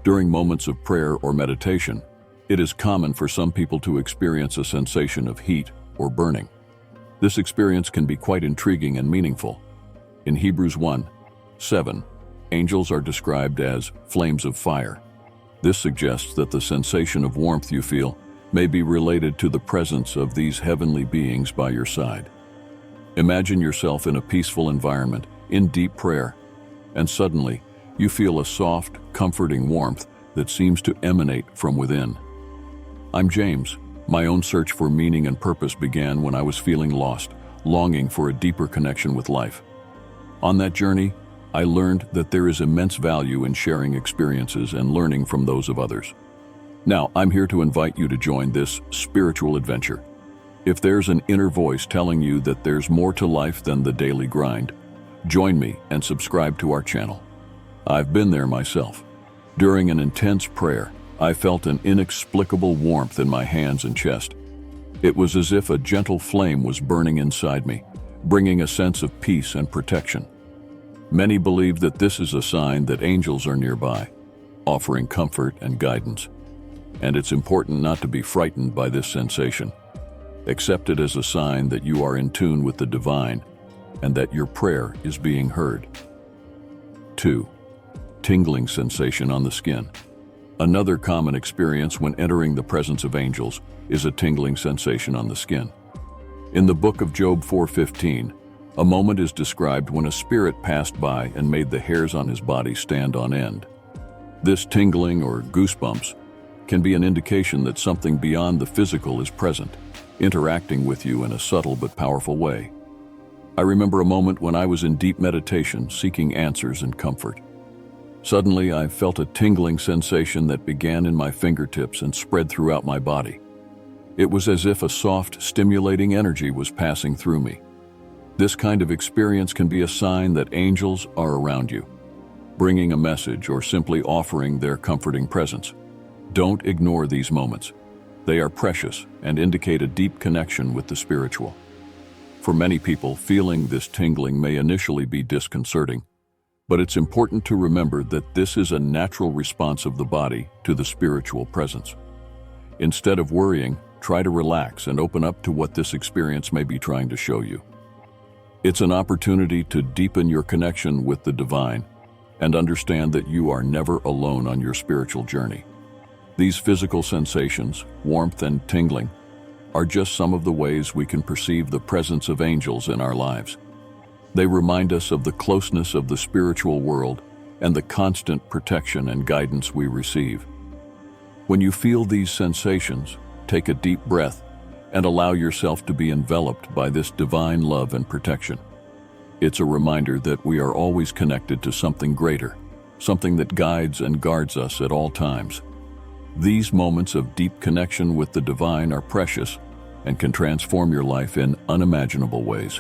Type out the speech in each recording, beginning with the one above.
During moments of prayer or meditation, it is common for some people to experience a sensation of heat or burning. This experience can be quite intriguing and meaningful. In Hebrews 1:7, angels are described as flames of fire. This suggests that the sensation of warmth you feel may be related to the presence of these heavenly beings by your side. Imagine yourself in a peaceful environment, in deep prayer, and suddenly you feel a soft, comforting warmth that seems to emanate from within. I'm James. My own search for meaning and purpose began when I was feeling lost, longing for a deeper connection with life. On that journey, I learned that there is immense value in sharing experiences and learning from those of others. Now, I'm here to invite you to join this spiritual adventure. If there's an inner voice telling you that there's more to life than the daily grind, join me and subscribe to our channel. I've been there myself. During an intense prayer, I felt an inexplicable warmth in my hands and chest. It was as if a gentle flame was burning inside me, bringing a sense of peace and protection. Many believe that this is a sign that angels are nearby, offering comfort and guidance. And it's important not to be frightened by this sensation. Accept it as a sign that you are in tune with the divine and that your prayer is being heard. 2. Tingling sensation on the skin. Another common experience when entering the presence of angels is a tingling sensation on the skin. In the book of Job 4:15, a moment is described when a spirit passed by and made the hairs on his body stand on end. This tingling or goosebumps can be an indication that something beyond the physical is present, interacting with you in a subtle but powerful way. I remember a moment when I was in deep meditation, seeking answers and comfort. Suddenly, I felt a tingling sensation that began in my fingertips and spread throughout my body. It was as if a soft, stimulating energy was passing through me. This kind of experience can be a sign that angels are around you, bringing a message or simply offering their comforting presence. Don't ignore these moments. They are precious and indicate a deep connection with the spiritual. For many people, feeling this tingling may initially be disconcerting, but it's important to remember that this is a natural response of the body to the spiritual presence. Instead of worrying, try to relax and open up to what this experience may be trying to show you. It's an opportunity to deepen your connection with the divine and understand that you are never alone on your spiritual journey. These physical sensations, warmth and tingling, are just some of the ways we can perceive the presence of angels in our lives. They remind us of the closeness of the spiritual world and the constant protection and guidance we receive. When you feel these sensations, take a deep breath and allow yourself to be enveloped by this divine love and protection. It's a reminder that we are always connected to something greater, something that guides and guards us at all times. These moments of deep connection with the divine are precious and can transform your life in unimaginable ways.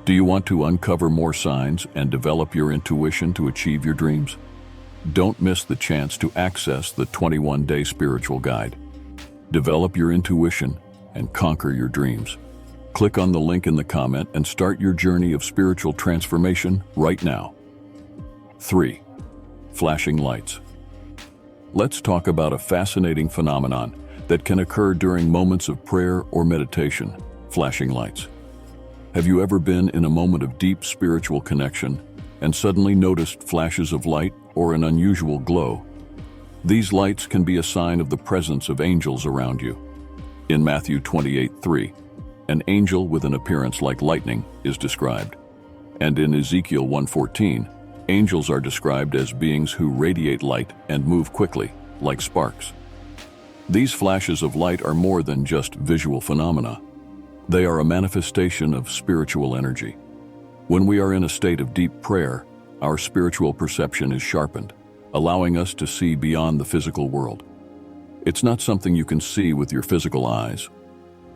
Do you want to uncover more signs and develop your intuition to achieve your dreams? Don't miss the chance to access the 21-day spiritual guide. Develop your intuition and conquer your dreams. Click on the link in the comment and start your journey of spiritual transformation right now. 3. Flashing lights. Let's talk about a fascinating phenomenon that can occur during moments of prayer or meditation: flashing lights. Have you ever been in a moment of deep spiritual connection and suddenly noticed flashes of light or an unusual glow? These lights can be a sign of the presence of angels around you. In Matthew 28:3, an angel with an appearance like lightning is described. And in Ezekiel 1:14, angels are described as beings who radiate light and move quickly, like sparks. These flashes of light are more than just visual phenomena. They are a manifestation of spiritual energy. When we are in a state of deep prayer, our spiritual perception is sharpened, allowing us to see beyond the physical world. It's not something you can see with your physical eyes,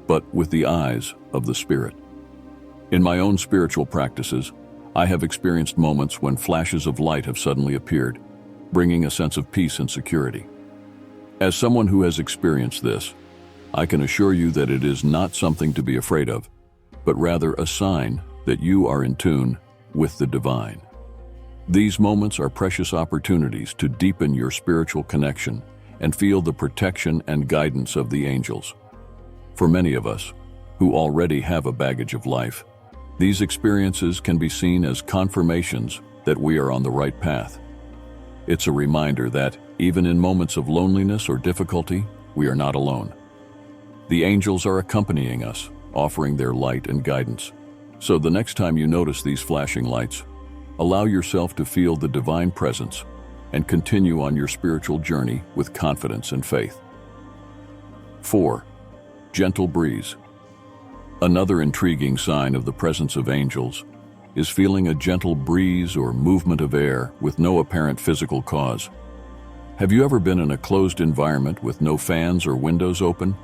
but with the eyes of the Spirit. In my own spiritual practices, I have experienced moments when flashes of light have suddenly appeared, bringing a sense of peace and security. As someone who has experienced this, I can assure you that it is not something to be afraid of, but rather a sign that you are in tune with the divine. These moments are precious opportunities to deepen your spiritual connection and feel the protection and guidance of the angels. For many of us, who already have a baggage of life, these experiences can be seen as confirmations that we are on the right path. It's a reminder that, even in moments of loneliness or difficulty, we are not alone. The angels are accompanying us, offering their light and guidance. So the next time you notice these flashing lights, allow yourself to feel the divine presence and continue on your spiritual journey with confidence and faith. 4. Gentle breeze. Another intriguing sign of the presence of angels is feeling a gentle breeze or movement of air with no apparent physical cause. Have you ever been in a closed environment with no fans or windows open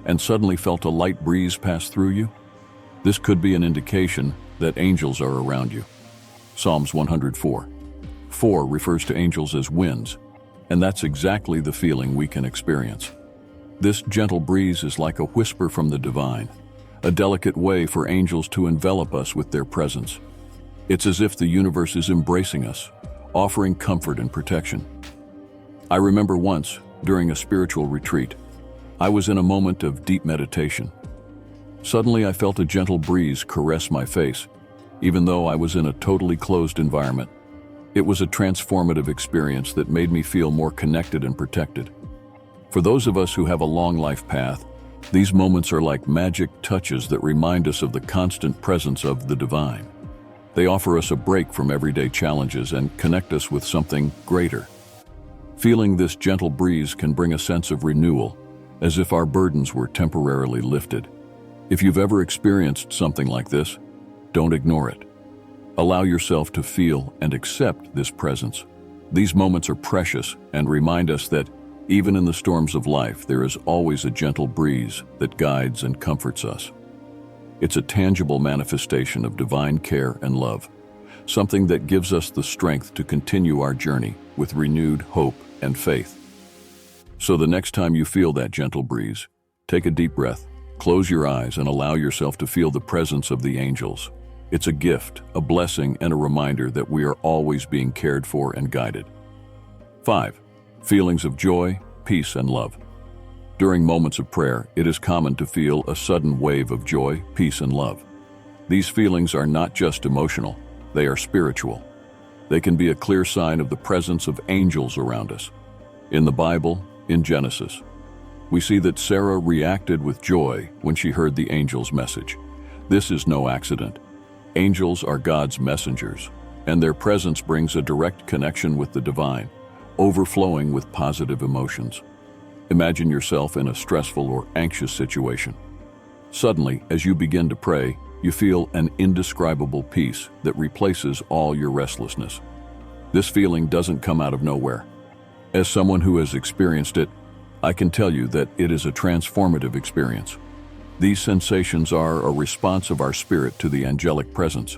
and suddenly felt a light breeze pass through you? This could be an indication that angels are around you. Psalms 104. 4 refers to angels as winds, and that's exactly the feeling we can experience. This gentle breeze is like a whisper from the divine, a delicate way for angels to envelop us with their presence. It's as if the universe is embracing us, offering comfort and protection. I remember once, during a spiritual retreat, I was in a moment of deep meditation. Suddenly I felt a gentle breeze caress my face, even though I was in a totally closed environment. It was a transformative experience that made me feel more connected and protected. For those of us who have a long life path, these moments are like magic touches that remind us of the constant presence of the divine. They offer us a break from everyday challenges and connect us with something greater. Feeling this gentle breeze can bring a sense of renewal, as if our burdens were temporarily lifted. If you've ever experienced something like this, don't ignore it. Allow yourself to feel and accept this presence. These moments are precious and remind us that even in the storms of life, there is always a gentle breeze that guides and comforts us. It's a tangible manifestation of divine care and love, something that gives us the strength to continue our journey with renewed hope and faith. So the next time you feel that gentle breeze, take a deep breath, close your eyes, and allow yourself to feel the presence of the angels. It's a gift, a blessing, and a reminder that we are always being cared for and guided. 5. Feelings of joy, peace, and love. During moments of prayer, it is common to feel a sudden wave of joy, peace, and love. These feelings are not just emotional, they are spiritual. They can be a clear sign of the presence of angels around us. In the Bible, in Genesis, we see that Sarah reacted with joy when she heard the angel's message. This is no accident. Angels are God's messengers, and their presence brings a direct connection with the divine, overflowing with positive emotions. Imagine yourself in a stressful or anxious situation. Suddenly, as you begin to pray, you feel an indescribable peace that replaces all your restlessness. This feeling doesn't come out of nowhere. As someone who has experienced it, I can tell you that it is a transformative experience. These sensations are a response of our spirit to the angelic presence.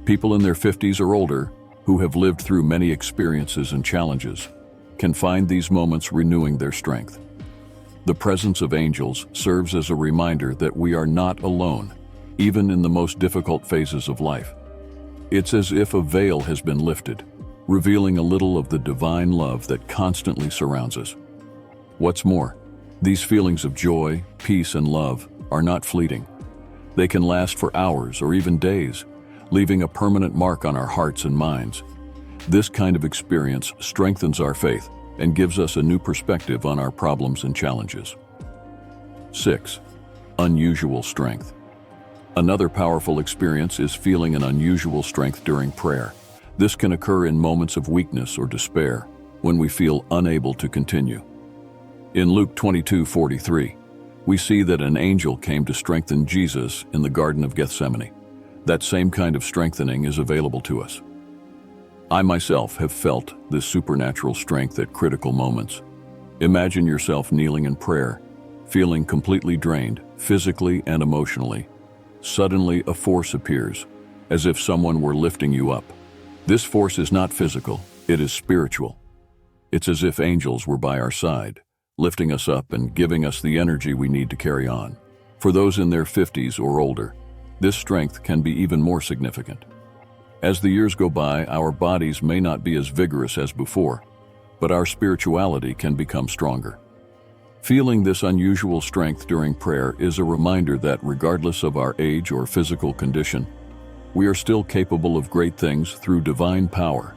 People in their 50s or older, who have lived through many experiences and challenges, can find these moments renewing their strength. The presence of angels serves as a reminder that we are not alone, even in the most difficult phases of life. It's as if a veil has been lifted, revealing a little of the divine love that constantly surrounds us. What's more, these feelings of joy, peace, and love are not fleeting. They can last for hours or even days, leaving a permanent mark on our hearts and minds. This kind of experience strengthens our faith and gives us a new perspective on our problems and challenges. 6. Unusual strength. Another powerful experience is feeling an unusual strength during prayer. This can occur in moments of weakness or despair, when we feel unable to continue. In Luke 22:43, we see that an angel came to strengthen Jesus in the Garden of Gethsemane. That same kind of strengthening is available to us. I myself have felt this supernatural strength at critical moments. Imagine yourself kneeling in prayer, feeling completely drained, physically and emotionally. Suddenly, a force appears, as if someone were lifting you up. This force is not physical, it is spiritual. It's as if angels were by our side, lifting us up and giving us the energy we need to carry on. For those in their 50s or older, this strength can be even more significant. As the years go by, our bodies may not be as vigorous as before, but our spirituality can become stronger. Feeling this unusual strength during prayer is a reminder that regardless of our age or physical condition, we are still capable of great things through divine power.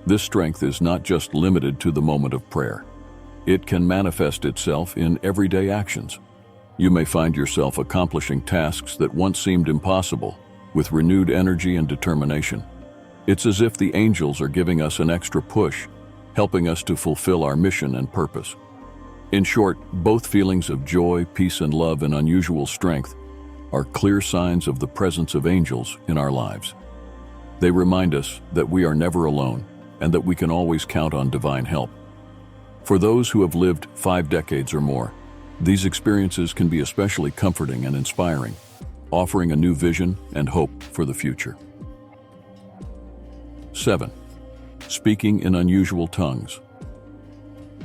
This strength is not just limited to the moment of prayer. It can manifest itself in everyday actions. You may find yourself accomplishing tasks that once seemed impossible, with renewed energy and determination. It's as if the angels are giving us an extra push, helping us to fulfill our mission and purpose. In short, both feelings of joy, peace, and love and unusual strength are clear signs of the presence of angels in our lives. They remind us that we are never alone and that we can always count on divine help. For those who have lived 5 decades or more, these experiences can be especially comforting and inspiring, offering a new vision and hope for the future. 7. Speaking in unusual tongues.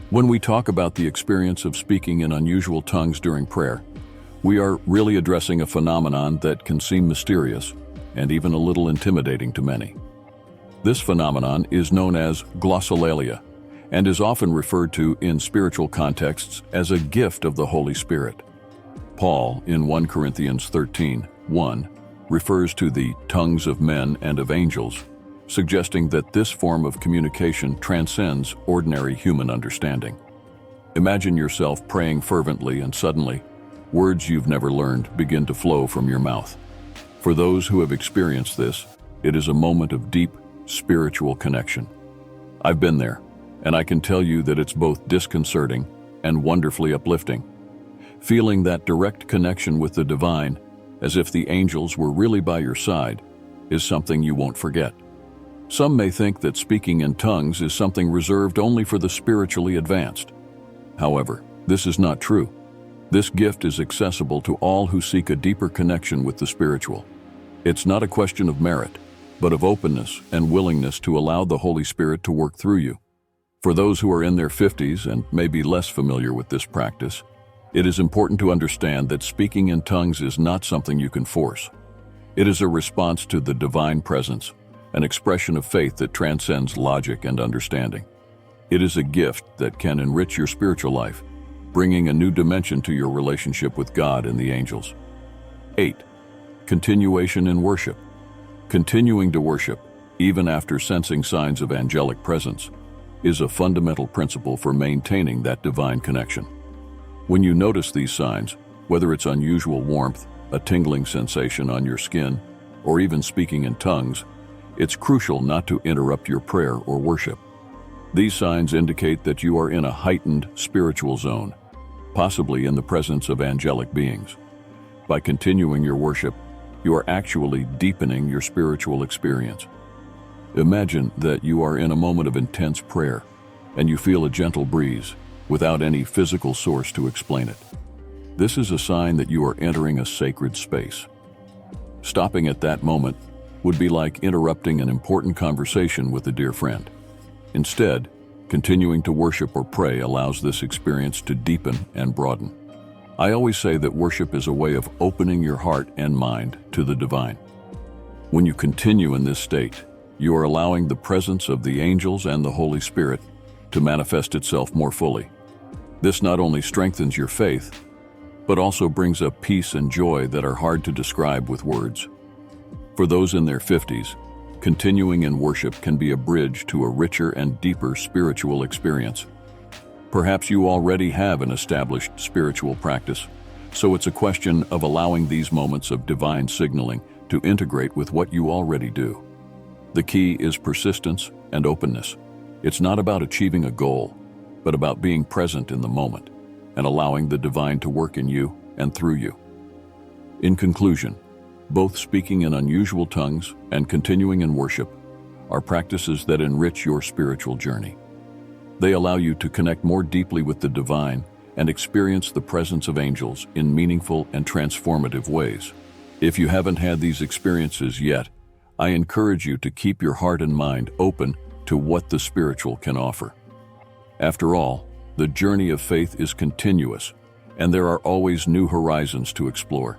When we talk about the experience of speaking in unusual tongues during prayer, we are really addressing a phenomenon that can seem mysterious and even a little intimidating to many. This phenomenon is known as glossolalia and is often referred to in spiritual contexts as a gift of the Holy Spirit. Paul, in 1 Corinthians 13:1, refers to the tongues of men and of angels, suggesting that this form of communication transcends ordinary human understanding. Imagine yourself praying fervently and suddenly, words you've never learned begin to flow from your mouth. For those who have experienced this, it is a moment of deep spiritual connection. I've been there, and I can tell you that it's both disconcerting and wonderfully uplifting. Feeling that direct connection with the divine, as if the angels were really by your side, is something you won't forget. Some may think that speaking in tongues is something reserved only for the spiritually advanced. However, this is not true. This gift is accessible to all who seek a deeper connection with the spiritual. It's not a question of merit, but of openness and willingness to allow the Holy Spirit to work through you. For those who are in their 50s and may be less familiar with this practice, it is important to understand that speaking in tongues is not something you can force. It is a response to the divine presence, an expression of faith that transcends logic and understanding. It is a gift that can enrich your spiritual life, bringing a new dimension to your relationship with God and the angels. 8. Continuation in worship. Continuing to worship, even after sensing signs of angelic presence, is a fundamental principle for maintaining that divine connection. When you notice these signs, whether it's unusual warmth, a tingling sensation on your skin, or even speaking in tongues, it's crucial not to interrupt your prayer or worship. These signs indicate that you are in a heightened spiritual zone, possibly in the presence of angelic beings. By continuing your worship, you are actually deepening your spiritual experience. Imagine that you are in a moment of intense prayer, and you feel a gentle breeze, without any physical source to explain it. This is a sign that you are entering a sacred space. Stopping at that moment would be like interrupting an important conversation with a dear friend. Instead, continuing to worship or pray allows this experience to deepen and broaden. I always say that worship is a way of opening your heart and mind to the divine. When you continue in this state, you are allowing the presence of the angels and the Holy Spirit to manifest itself more fully. This not only strengthens your faith, but also brings up peace and joy that are hard to describe with words. For those in their 50s, continuing in worship can be a bridge to a richer and deeper spiritual experience. Perhaps you already have an established spiritual practice, so it's a question of allowing these moments of divine signaling to integrate with what you already do. The key is persistence and openness. It's not about achieving a goal, but about being present in the moment and allowing the divine to work in you and through you. In conclusion, both speaking in unusual tongues and continuing in worship are practices that enrich your spiritual journey. They allow you to connect more deeply with the divine and experience the presence of angels in meaningful and transformative ways. If you haven't had these experiences yet, I encourage you to keep your heart and mind open to what the spiritual can offer. After all, the journey of faith is continuous, and there are always new horizons to explore.